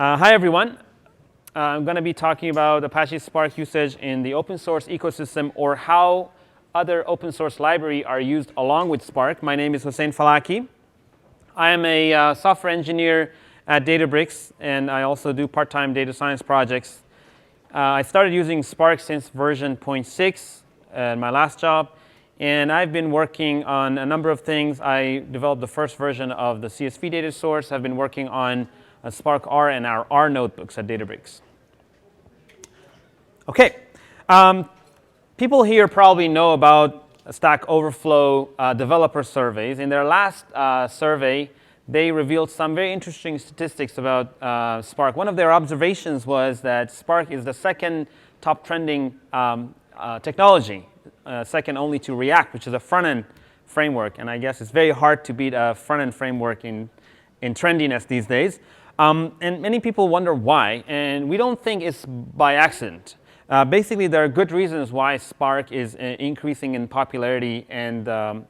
Hi, everyone. I'm going to be talking about Apache Spark usage in the open source ecosystem, or how other open source libraries are used along with Spark. My name is Hussein Falaki. I am a software engineer at Databricks, and I also do part-time data science projects. I started using Spark since version 0.6 at my last job, and I've been working on a number of things. I developed the first version of the CSV data source. I've been working on Spark R and our R notebooks at Databricks. OK. People here probably know about Stackoverflow developer surveys. In their last survey, they revealed some very interesting statistics about Spark. One of their observations was that Spark is the second top trending technology, second only to React, which is a front-end framework. And I guess it's very hard to beat a front-end framework in trendiness these days. And many people wonder why. And we don't think it's by accident. Basically, there are good reasons why Spark is increasing in popularity and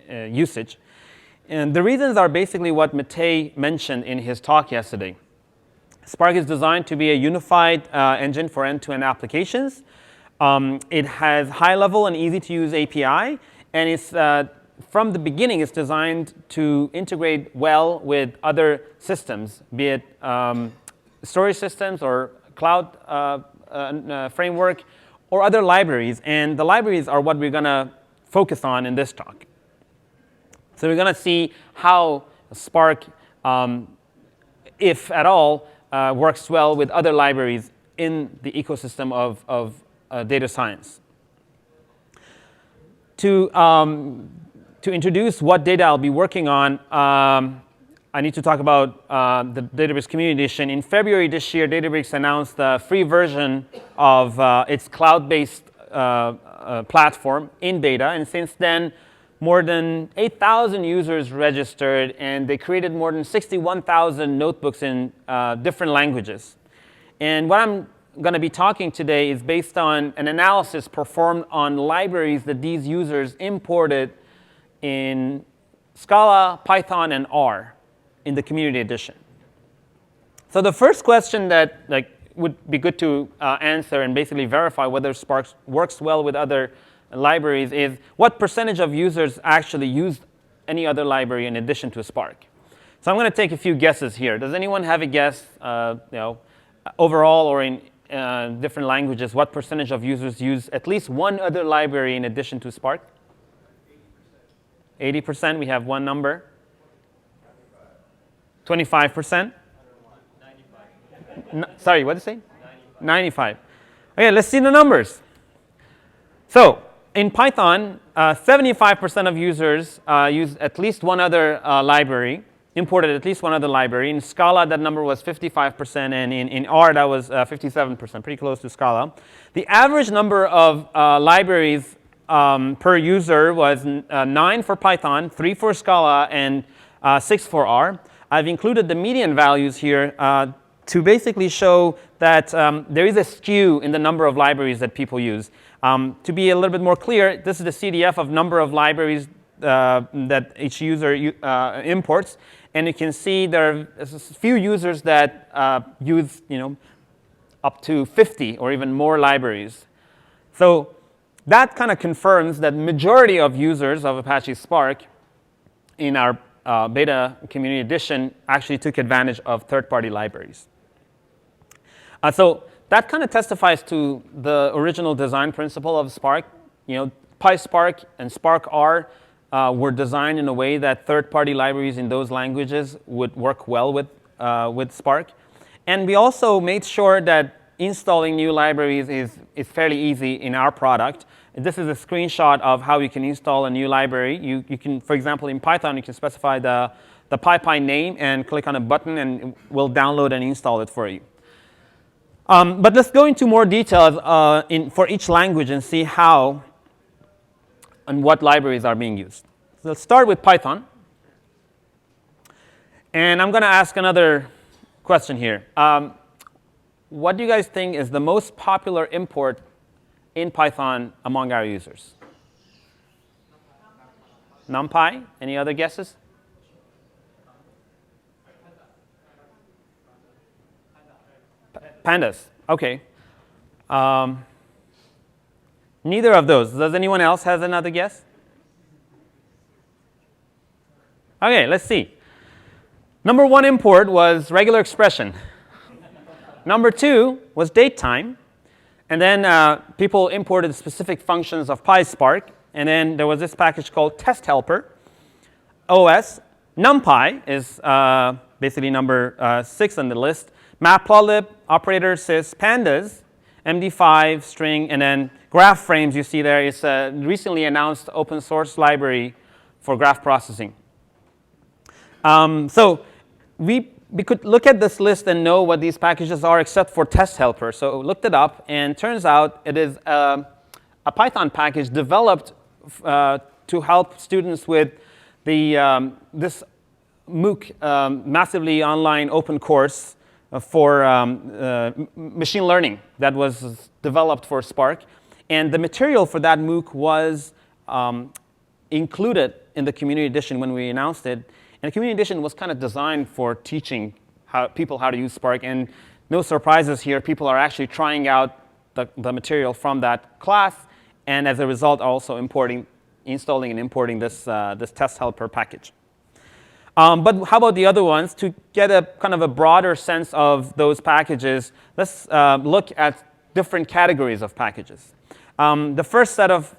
usage. And the reasons are basically what Matei mentioned in his talk yesterday. Spark is designed to be a unified engine for end-to-end applications. It has high-level and easy-to-use API. And it's, from the beginning, it's designed to integrate well with other systems, be it storage systems or cloud framework, or other libraries. And the libraries are what we're going to focus on in this talk. So we're going to see how Spark, if at all, works well with other libraries in the ecosystem of data science. To introduce what data I'll be working on, I need to talk about the Databricks Community Edition. In February this year, Databricks announced the free version of its cloud-based platform in beta. And since then, more than 8,000 users registered, and they created more than 61,000 notebooks in different languages. And what I'm going to be talking today is based on an analysis performed on libraries that these users imported in Scala, Python, and R in the Community Edition. So the first question that would be good to answer and basically verify whether Spark works well with other libraries is, what percentage of users actually use any other library in addition to Spark? So I'm going to take a few guesses here. Does anyone have a guess, overall or in different languages, what percentage of users use at least one other library in addition to Spark? 80%. We have one number. 25%? Sorry, what did you say? 95. OK, let's see the numbers. So in Python, 75% of users use at least one other library, imported at least one other library. In Scala, that number was 55%, and in R, that was 57%, pretty close to Scala. The average number of libraries per user was 9 for Python, 3 for Scala, and 6 for R. I've included the median values here to basically show that there is a skew in the number of libraries that people use. To be a little bit more clear, this is the CDF of number of libraries that each user imports. And you can see there are a few users that use up to 50 or even more libraries. So that kind of confirms that majority of users of Apache Spark in our beta community edition actually took advantage of third-party libraries. So that kind of testifies to the original design principle of Spark. PySpark and Spark R were designed in a way that third-party libraries in those languages would work well with Spark. And we also made sure that installing new libraries is fairly easy in our product. This is a screenshot of how you can install a new library. You can, for example, in Python, you can specify the PyPy name and click on a button, and we'll download and install it for you. But let's go into more details for each language and see how and what libraries are being used. So let's start with Python. And I'm going to ask another question here. What do you guys think is the most popular import in Python among our users? NumPy? Any other guesses? Pandas. Okay. Neither of those. Does anyone else have another guess? Okay, let's see. Number 1 import was regular expression. Number 2 was datetime. And then people imported specific functions of PySpark. And then there was this package called test helper. OS. NumPy is basically number 6 on the list. Matplotlib, operator, sys, pandas, MD5, string, and then graph frames you see there is a recently announced open source library for graph processing. So we could look at this list and know what these packages are except for test helper. So we looked it up, and turns out it is a Python package developed to help students with the this MOOC, massively online open course for machine learning that was developed for Spark. And the material for that MOOC was included in the Community Edition when we announced it. And the Community Edition was kind of designed for teaching people how to use Spark. And no surprises here, people are actually trying out the material from that class. And as a result, also installing and importing this test helper package. But how about the other ones? To get a kind of a broader sense of those packages, let's look at different categories of packages. The first set of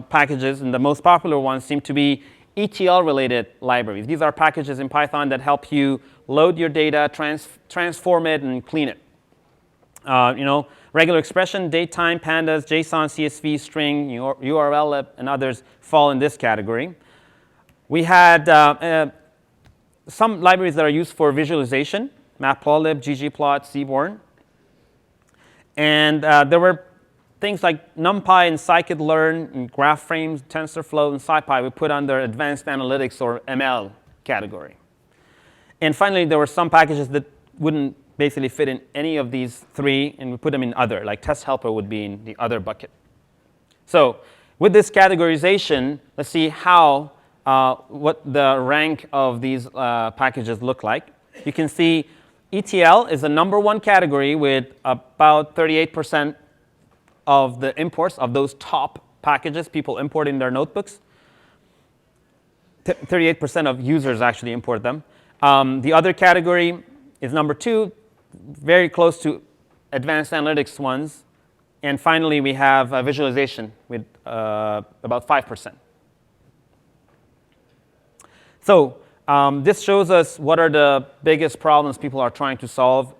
packages, and the most popular ones, seem to be ETL-related libraries. These are packages in Python that help you load your data, transform it, and clean it. Regular expression, datetime, pandas, JSON, CSV, string, URL, and others fall in this category. We had some libraries that are used for visualization, Matplotlib, ggplot, Seaborn. And there were things like NumPy and scikit-learn and graph frames, TensorFlow, and SciPy we put under advanced analytics or ML category. And finally, there were some packages that wouldn't basically fit in any of these three, and we put them in other, like test helper would be in the other bucket. So with this categorization, let's see what the rank of these packages look like. You can see ETL is the number 1 category with about 38% of the imports of those top packages people import in their notebooks. 38% of users actually import them. The other category is number 2, very close to advanced analytics ones. And finally, we have visualization with about 5%. So this shows us what are the biggest problems people are trying to solve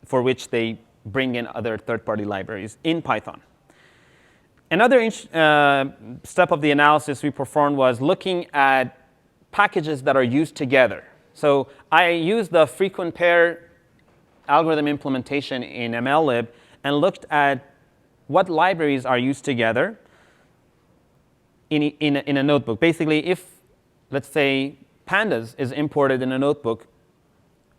for which they bring in other third-party libraries in Python. Another step of the analysis we performed was looking at packages that are used together. So I used the frequent pair algorithm implementation in MLlib and looked at what libraries are used together in a notebook. Basically, if, let's say, pandas is imported in a notebook,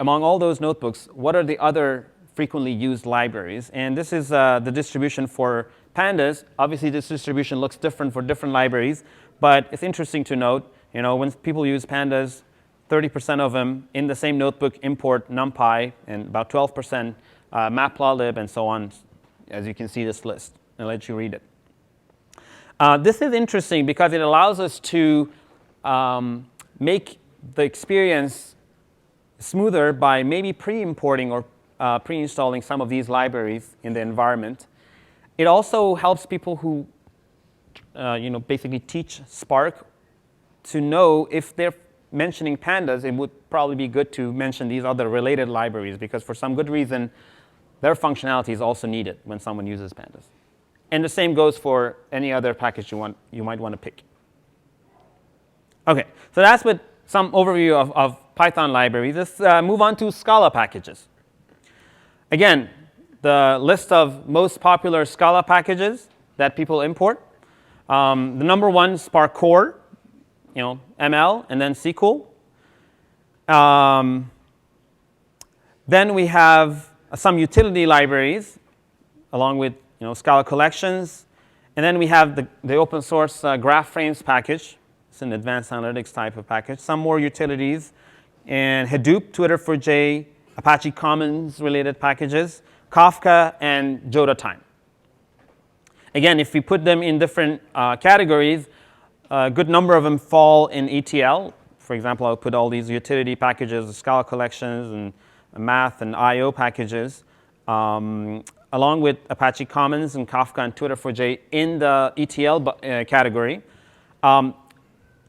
among all those notebooks, what are the other frequently used libraries? And this is the distribution for pandas. Obviously, this distribution looks different for different libraries, but it's interesting to note, when people use pandas, 30% of them in the same notebook import NumPy, and about 12% Matplotlib, and so on, as you can see this list. I'll let you read it. This is interesting because it allows us to make the experience smoother by maybe pre-importing or pre-installing some of these libraries in the environment. It also helps people who basically teach Spark to know if they're mentioning pandas, it would probably be good to mention these other related libraries, because for some good reason, their functionality is also needed when someone uses pandas. And the same goes for any other package you might want to pick. OK, so that's with some overview of Python libraries. Let's move on to Scala packages. Again, the list of most popular Scala packages that people import. The number 1, Spark Core, ML, and then SQL. Then we have some utility libraries, along with Scala collections. And then we have the open source graph frames package. It's an advanced analytics type of package. Some more utilities. And Hadoop, Twitter4j, Apache Commons related packages, Kafka, and Joda time. Again, if we put them in different categories, a good number of them fall in ETL. For example, I'll put all these utility packages, Scala collections, and math and I/O packages, along with Apache Commons and Kafka and Twitter4j in the ETL category.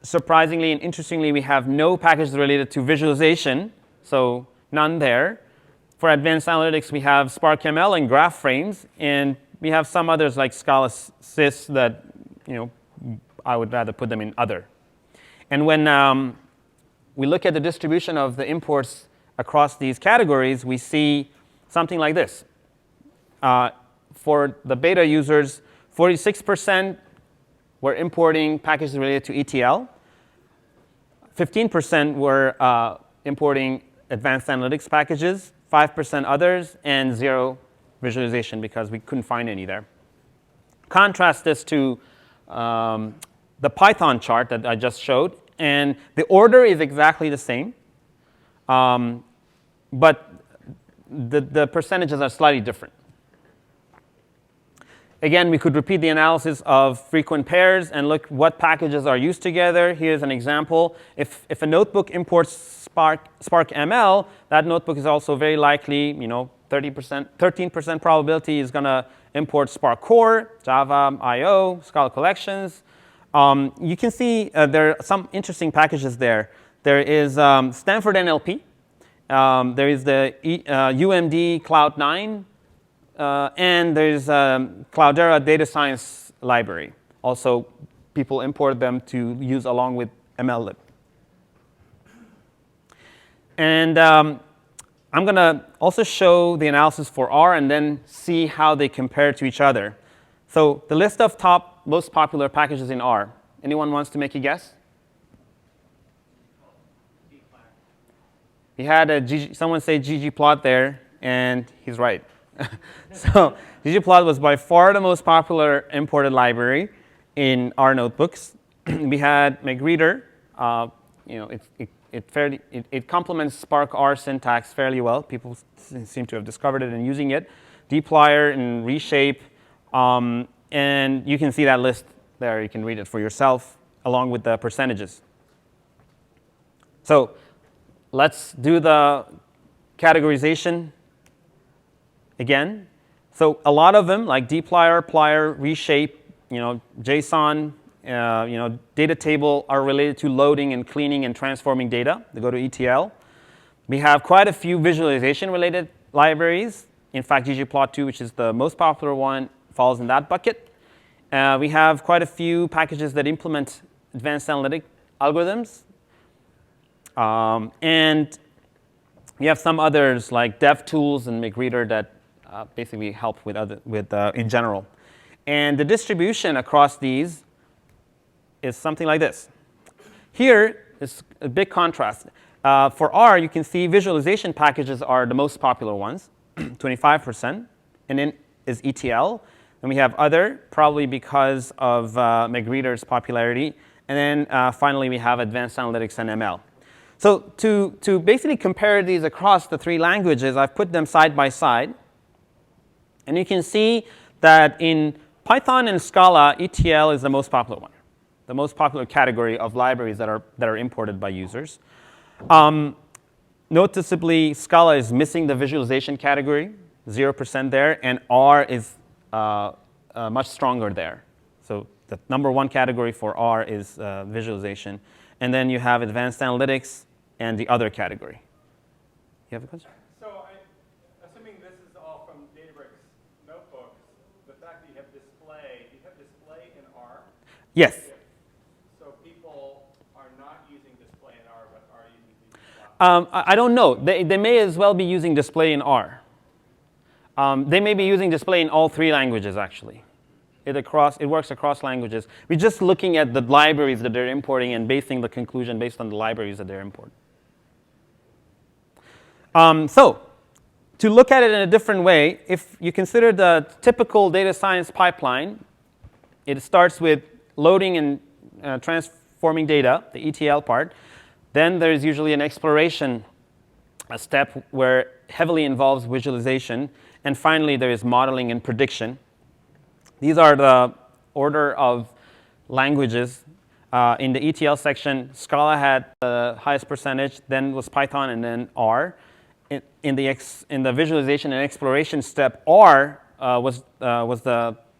Surprisingly and interestingly, we have no packages related to visualization, so none there. For advanced analytics, we have Spark ML and graph frames, and we have some others like Scala Sys that I would rather put them in other. And when we look at the distribution of the imports across these categories, we see something like this. For the beta users, 46% were importing packages related to ETL. 15% were importing advanced analytics packages, 5% others, and 0 visualization because we couldn't find any there. Contrast this to the Python chart that I just showed, and the order is exactly the same, but the percentages are slightly different. Again, we could repeat the analysis of frequent pairs and look what packages are used together. Here's an example. If a notebook imports Spark ML, that notebook is also very likely, 13% probability is going to import Spark Core, Java, I/O, Scala collections. You can see there are some interesting packages there. There is Stanford NLP. There is the UMD Cloud9. And there's Cloudera Data Science Library. Also, people import them to use along with MLlib. And I'm going to also show the analysis for R and then see how they compare to each other. So the list of top most popular packages in R. Anyone wants to make a guess? He had someone say ggplot there, and he's right. So ggplot was by far the most popular imported library in our notebooks. We had McReader. It complements Spark R syntax fairly well. People seem to have discovered it and using it. dplyr and reshape. And you can see that list there. You can read it for yourself along with the percentages. So let's do the categorization again. So a lot of them, like dplyr, plyr, reshape, JSON, data table, are related to loading and cleaning and transforming data. They go to ETL. We have quite a few visualization-related libraries. In fact, ggplot2, which is the most popular one, falls in that bucket. We have quite a few packages that implement advanced analytic algorithms. And we have some others like DevTools and McReader that basically help with in general. And the distribution across these is something like this. Here is a big contrast. For R, you can see visualization packages are the most popular ones, 25%. And then is ETL. And we have other, probably because of McReader's popularity. And then finally, we have advanced analytics and ML. So to basically compare these across the three languages, I've put them side by side. And you can see that in Python and Scala, ETL is the most popular one, the most popular category of libraries that are imported by users. Noticeably, Scala is missing the visualization category, 0% there, and R is much stronger there. So the number one category for R is visualization. And then you have advanced analytics and the other category. You have a question? So assuming this is all from Databricks notebooks, the fact that you have display in R? Yes. So people are not using display in R, but are using ggplot? I don't know. They may as well be using display in R. They may be using display in all three languages, actually. It works across languages. We're just looking at the libraries that they're importing and basing the conclusion based on the libraries that they're importing. So to look at it in a different way, if you consider the typical data science pipeline, it starts with loading and transforming data, the ETL part. Then there's usually an exploration a step where heavily involves visualization. And finally, there is modeling and prediction. These are the order of languages. In the ETL section, Scala had the highest percentage, then was Python, and then R. In the visualization and exploration step, R was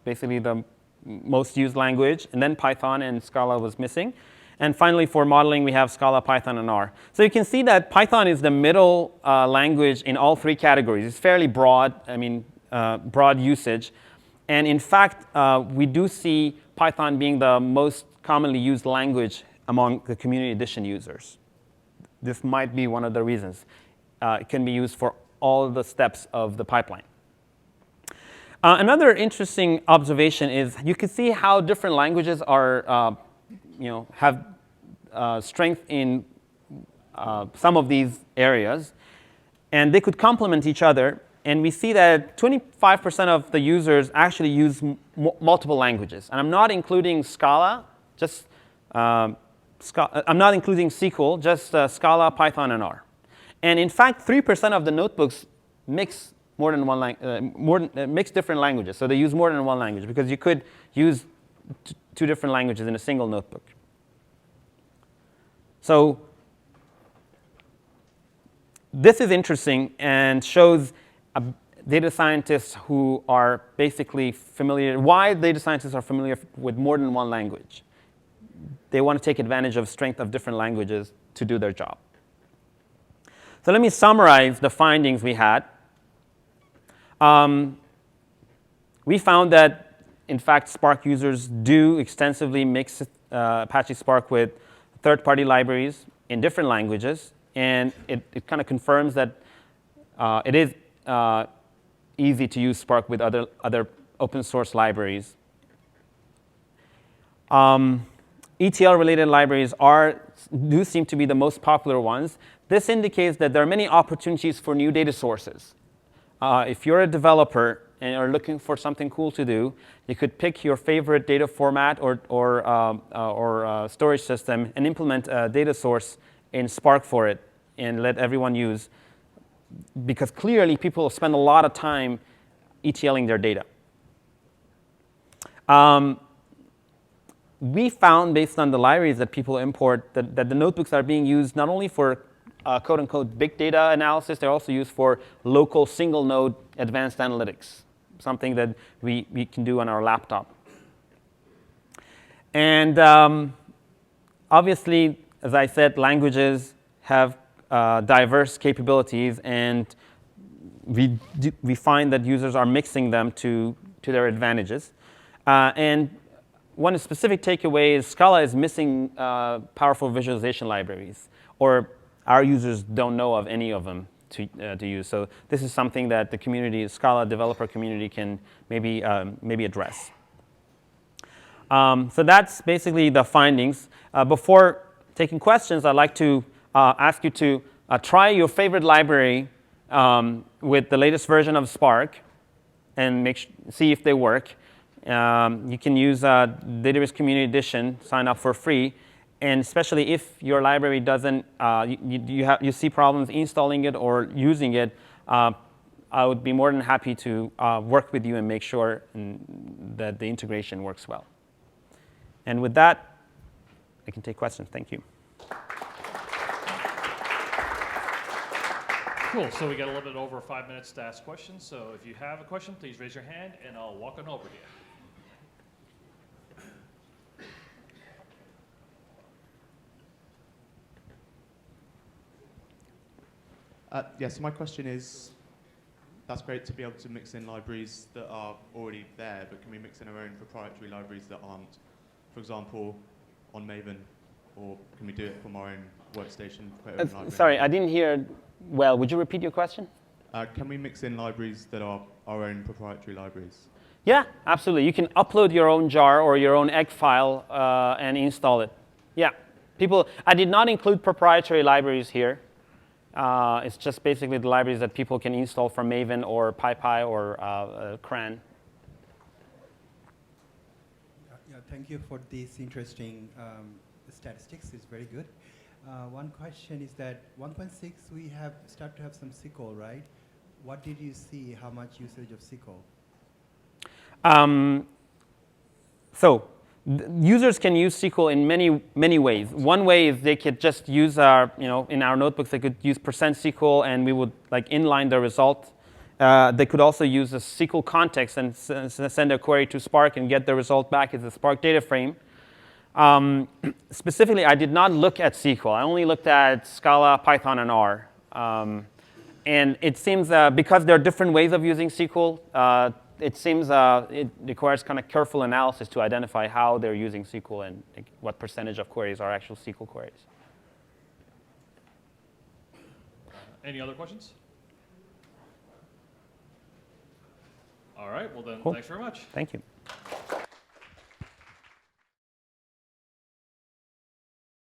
basically the most used language, and then Python, and Scala was missing. And finally, for modeling, we have Scala, Python, and R. So you can see that Python is the middle language in all three categories. It's fairly broad, broad usage. And in fact, we do see Python being the most commonly used language among the community edition users. This might be one of the reasons. It can be used for all the steps of the pipeline. Another interesting observation is you can see how different languages are, have strength in some of these areas, and they could complement each other. And we see that 25% of the users actually use multiple languages. And I'm not including Scala, I'm not including SQL, just Scala, Python, and R. And in fact, 3% of the notebooks mix more than one mix different languages. So they use more than one language because you could use two different languages in a single notebook. So this is interesting and shows data scientists who are basically familiar, why data scientists are familiar with more than one language. They want to take advantage of strength of different languages to do their job. So let me summarize the findings we had. We found that, in fact, Spark users do extensively mix Apache Spark with third-party libraries in different languages. And it kind of confirms that it is easy to use Spark with other open source libraries. ETL-related libraries do seem to be the most popular ones. This indicates that there are many opportunities for new data sources. If you're a developer and are looking for something cool to do, you could pick your favorite data format or storage system and implement a data source in Spark for it and let everyone use. Because clearly, people spend a lot of time ETLing their data. We found, based on the libraries that people import, that the notebooks are being used not only for quote-unquote big data analysis, they're also used for local single-node advanced analytics, something that we can do on our laptop. And obviously, as I said, languages have diverse capabilities, and we find that users are mixing them to their advantages. And one specific takeaway is Scala is missing powerful visualization libraries, or our users don't know of any of them to use. So this is something that the community, Scala developer community, can maybe address. So that's basically the findings. Before taking questions, I'd like to ask you to try your favorite library with the latest version of Spark and see if they work. You can use Databricks Community Edition, sign up for free. And especially if your library doesn't, you see problems installing it or using it, I would be more than happy to work with you and make sure that the integration works well. And with that, I can take questions. Thank you. Cool. So we got a little bit over 5 minutes to ask questions. So if you have a question, please raise your hand, and I'll walk on over to you. Yes, my question is, that's great to be able to mix in libraries that are already there, but can we mix in our own proprietary libraries that aren't, for example, on Maven, or can we do it from our own workstation? Sorry, I didn't hear well. Would you repeat your question? Can we mix in libraries that are our own proprietary libraries? Yeah, absolutely. You can upload your own jar or your own egg file and install it. Yeah. I did not include proprietary libraries here. It's just basically the libraries that people can install from Maven or PyPy or CRAN. Yeah, thank you for these interesting statistics. It's very good. One question is that 1.6 we have start to have some SQL, right? What did you see? How much usage of SQL? So users can use SQL in many ways. One way is they could just use our, in our notebooks, they could use %SQL and we would like inline the result. They could also use a SQL context and send a query to Spark and get the result back as a Spark data frame. Specifically, I did not look at SQL. I only looked at Scala, Python, and R. And it seems because there are different ways of using SQL, it seems it requires kind of careful analysis to identify how they're using SQL and what percentage of queries are actual SQL queries. Any other questions? All right, well then, Cool. thanks very much. Thank you.